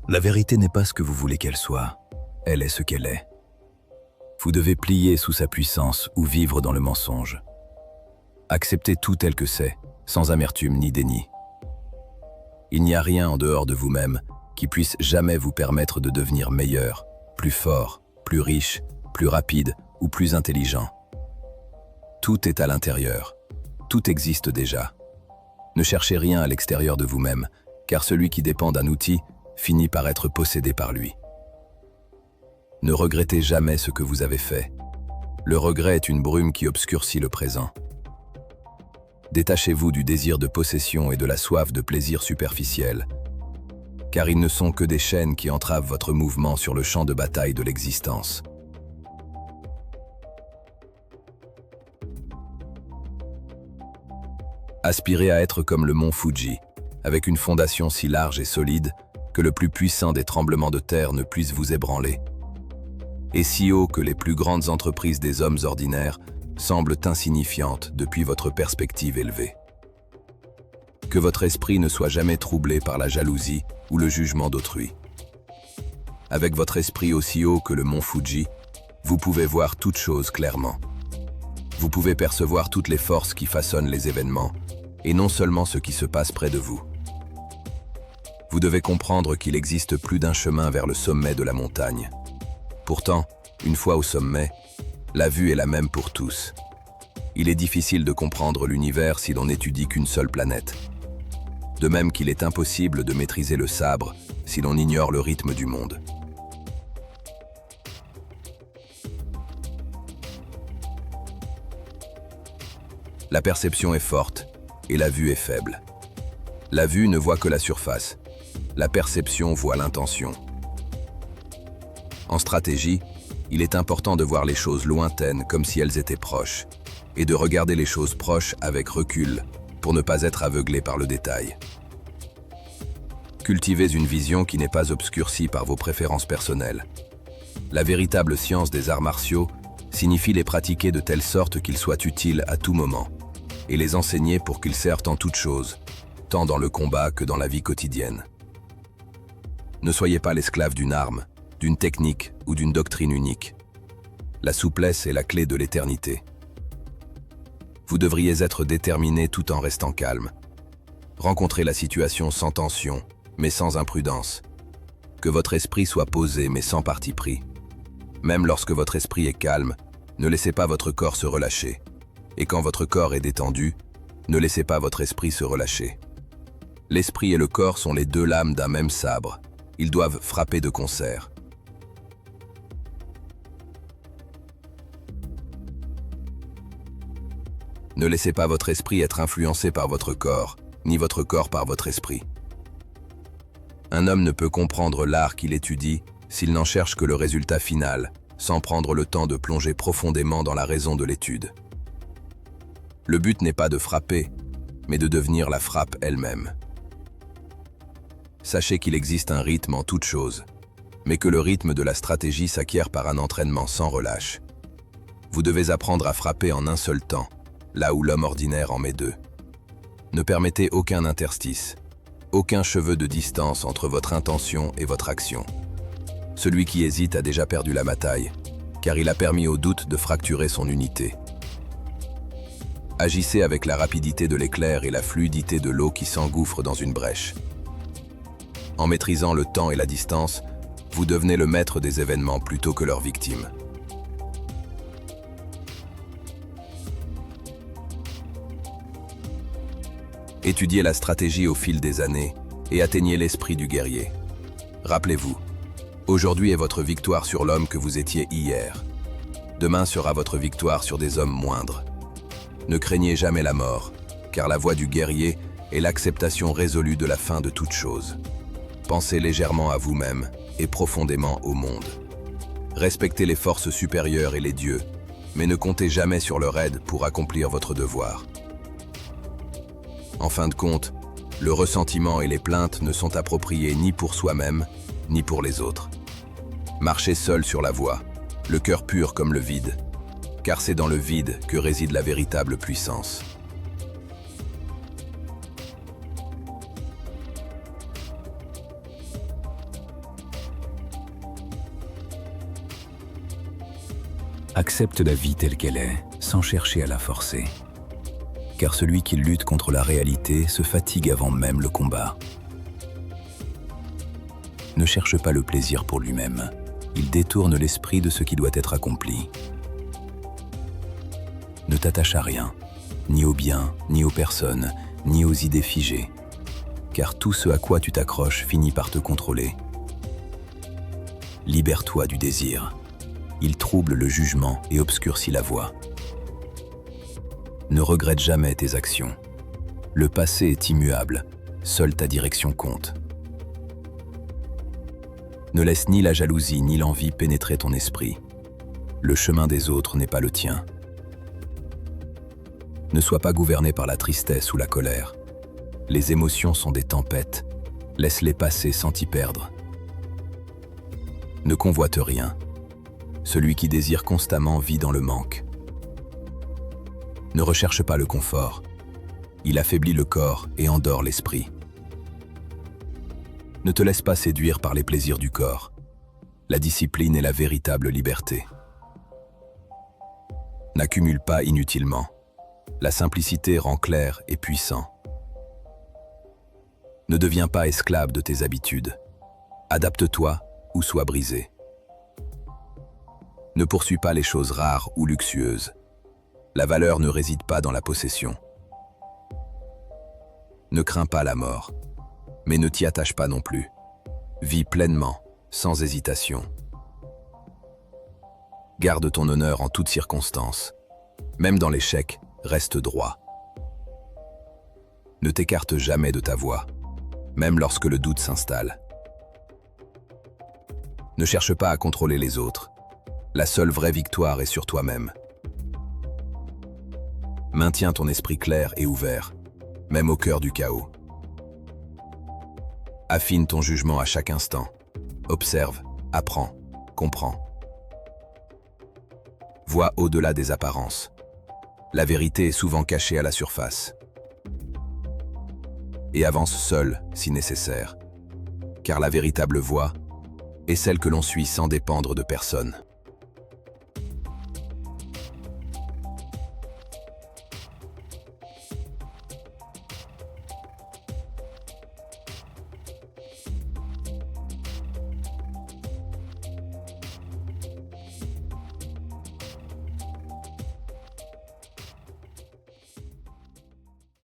La vérité n'est pas ce que vous voulez qu'elle soit, elle est ce qu'elle est. Vous devez plier sous sa puissance ou vivre dans le mensonge. Acceptez tout tel que c'est, sans amertume ni déni. Il n'y a rien en dehors de vous-même qui puisse jamais vous permettre de devenir meilleur, plus fort, plus riche, plus rapide ou plus intelligent. Tout est à l'intérieur, tout existe déjà. Ne cherchez rien à l'extérieur de vous-même, car celui qui dépend d'un outil finit par être possédé par lui. Ne regrettez jamais ce que vous avez fait. Le regret est une brume qui obscurcit le présent. Détachez-vous du désir de possession et de la soif de plaisir superficiel, car ils ne sont que des chaînes qui entravent votre mouvement sur le champ de bataille de l'existence. Aspirez à être comme le mont Fuji, avec une fondation si large et solide que le plus puissant des tremblements de terre ne puisse vous ébranler, et si haut que les plus grandes entreprises des hommes ordinaires semblent insignifiantes depuis votre perspective élevée. Que votre esprit ne soit jamais troublé par la jalousie ou le jugement d'autrui. Avec votre esprit aussi haut que le mont Fuji, vous pouvez voir toutes choses clairement. Vous pouvez percevoir toutes les forces qui façonnent les événements, et non seulement ce qui se passe près de vous. Vous devez comprendre qu'il existe plus d'un chemin vers le sommet de la montagne. Pourtant, une fois au sommet, la vue est la même pour tous. Il est difficile de comprendre l'univers si l'on n'étudie qu'une seule planète. De même qu'il est impossible de maîtriser le sabre si l'on ignore le rythme du monde. La perception est forte et la vue est faible. La vue ne voit que la surface. La perception voit l'intention. En stratégie, il est important de voir les choses lointaines comme si elles étaient proches, et de regarder les choses proches avec recul pour ne pas être aveuglé par le détail. Cultivez une vision qui n'est pas obscurcie par vos préférences personnelles. La véritable science des arts martiaux signifie les pratiquer de telle sorte qu'ils soient utiles à tout moment, et les enseigner pour qu'ils servent en toutes choses, tant dans le combat que dans la vie quotidienne. Ne soyez pas l'esclave d'une arme, d'une technique ou d'une doctrine unique. La souplesse est la clé de l'éternité. Vous devriez être déterminé tout en restant calme. Rencontrez la situation sans tension, mais sans imprudence. Que votre esprit soit posé, mais sans parti pris. Même lorsque votre esprit est calme, ne laissez pas votre corps se relâcher. Et quand votre corps est détendu, ne laissez pas votre esprit se relâcher. L'esprit et le corps sont les deux lames d'un même sabre. Ils doivent frapper de concert. Ne laissez pas votre esprit être influencé par votre corps, ni votre corps par votre esprit. Un homme ne peut comprendre l'art qu'il étudie s'il n'en cherche que le résultat final, sans prendre le temps de plonger profondément dans la raison de l'étude. Le but n'est pas de frapper, mais de devenir la frappe elle-même. Sachez qu'il existe un rythme en toute chose, mais que le rythme de la stratégie s'acquiert par un entraînement sans relâche. Vous devez apprendre à frapper en un seul temps, là où l'homme ordinaire en met deux. Ne permettez aucun interstice, aucun cheveu de distance entre votre intention et votre action. Celui qui hésite a déjà perdu la bataille, car il a permis au doute de fracturer son unité. Agissez avec la rapidité de l'éclair et la fluidité de l'eau qui s'engouffre dans une brèche. En maîtrisant le temps et la distance, vous devenez le maître des événements plutôt que leur victime. Étudiez la stratégie au fil des années et atteignez l'esprit du guerrier. Rappelez-vous, aujourd'hui est votre victoire sur l'homme que vous étiez hier. Demain sera votre victoire sur des hommes moindres. Ne craignez jamais la mort, car la voie du guerrier est l'acceptation résolue de la fin de toute chose. Pensez légèrement à vous-même et profondément au monde. Respectez les forces supérieures et les dieux, mais ne comptez jamais sur leur aide pour accomplir votre devoir. En fin de compte, le ressentiment et les plaintes ne sont appropriés ni pour soi-même, ni pour les autres. Marchez seul sur la voie, le cœur pur comme le vide, car c'est dans le vide que réside la véritable puissance. Accepte la vie telle qu'elle est, sans chercher à la forcer. Car celui qui lutte contre la réalité se fatigue avant même le combat. Ne cherche pas le plaisir pour lui-même. Il détourne l'esprit de ce qui doit être accompli. Ne t'attache à rien, ni aux biens, ni aux personnes, ni aux idées figées, car tout ce à quoi tu t'accroches finit par te contrôler. Libère-toi du désir. Il trouble le jugement et obscurcit la voie. Ne regrette jamais tes actions. Le passé est immuable, seule ta direction compte. Ne laisse ni la jalousie ni l'envie pénétrer ton esprit. Le chemin des autres n'est pas le tien. Ne sois pas gouverné par la tristesse ou la colère. Les émotions sont des tempêtes. Laisse-les passer sans t'y perdre. Ne convoite rien. Celui qui désire constamment vit dans le manque. Ne recherche pas le confort. Il affaiblit le corps et endort l'esprit. Ne te laisse pas séduire par les plaisirs du corps. La discipline est la véritable liberté. N'accumule pas inutilement. La simplicité rend clair et puissant. Ne deviens pas esclave de tes habitudes. Adapte-toi ou sois brisé. Ne poursuis pas les choses rares ou luxueuses. La valeur ne réside pas dans la possession. Ne crains pas la mort, mais ne t'y attache pas non plus. Vis pleinement, sans hésitation. Garde ton honneur en toutes circonstances. Même dans l'échec, reste droit. Ne t'écarte jamais de ta voie, même lorsque le doute s'installe. Ne cherche pas à contrôler les autres. La seule vraie victoire est sur toi-même. Maintiens ton esprit clair et ouvert, même au cœur du chaos. Affine ton jugement à chaque instant. Observe, apprends, comprends. Vois au-delà des apparences. La vérité est souvent cachée à la surface. Et avance seul, si nécessaire. Car la véritable voie est celle que l'on suit sans dépendre de personne.